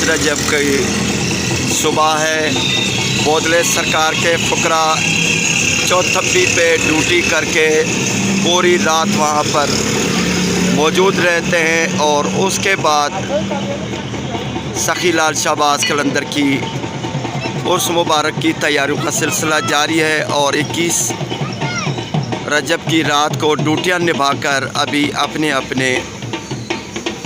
रजब की सुबह है। बोदले सरकार के फुकरा चौथप्पी पे ड्यूटी करके पूरी रात वहाँ पर मौजूद रहते हैं और उसके बाद सखी लाल शाहबाज कलंदर की उर्स मुबारक की तैयारियों का सिलसिला जारी है और 21 रजब की रात को ड्यूटियाँ निभाकर अभी अपने अपने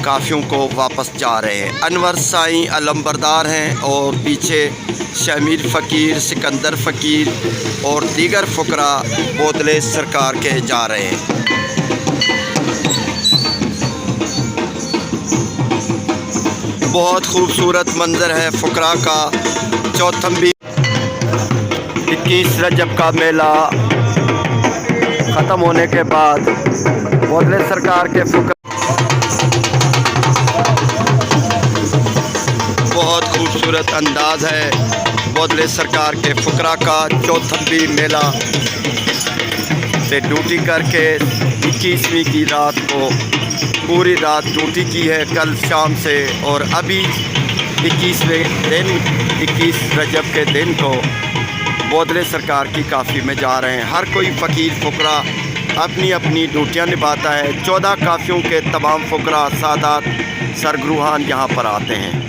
काफ़ियों को वापस जा रहे हैं। अनवर साईं अलम्बरदार हैं और पीछे शमीर फ़कीर, सिकंदर फ़कीर और दीगर फ़ुकरा बोदले सरकार के जा रहे हैं। बहुत खूबसूरत मंज़र है फ़ुकरा का। चौथम्बी 21 रजब का मेला ख़त्म होने के बाद बोदले सरकार के फ़ुकरा बहुत खूबसूरत अंदाज़ है बोदले सरकार के फ़ुकरा का। चौथम्बी मेला से ड्यूटी करके 21वीं की रात को पूरी रात ड्यूटी की है कल शाम से और अभी 21वें दिन 21 रजब के दिन को बोदले सरकार की काफ़ी में जा रहे हैं। हर कोई फ़कीर फ़ुकरा अपनी अपनी ड्यूटियाँ निभाता है। 14 काफ़ियों के तमाम फ़ुकरा सादात सरगरूहान यहाँ पर आते हैं।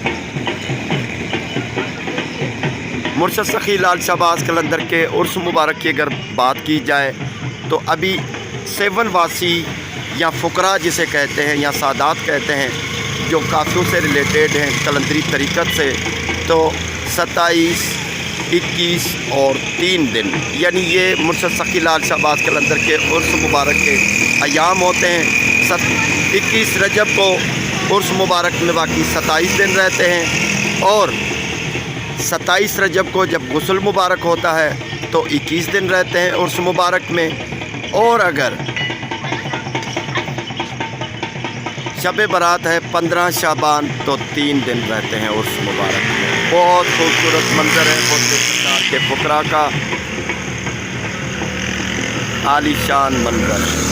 मुर्शद सखी लाल शाहबाज कलंदर के उर्स मुबारक की अगर बात की जाए तो अभी सेवनवासी या फ़ुकरा जिसे कहते हैं या सादात कहते हैं जो काफ़ियों से रिलेटेड हैं कलंदरी तरीक़त से, तो 27, 21 और 3 दिन यानी ये मुर्शद सखी लाल शाहबाज कलंदर के उर्स मुबारक के अयाम होते हैं। 21 रजब को उर्स मुबारक में बाकी 27 दिन रहते हैं और 27 रजब को जब गुस्ल मुबारक होता है तो 21 दिन रहते हैं उर्स मुबारक में। और अगर शब बारात है 15 शाबान तो 3 दिन रहते हैं उर्स मुबारक में। बहुत खूबसूरत मंजर है बोदले सरकार के फ़ुकरा का, आलीशान मंजर है।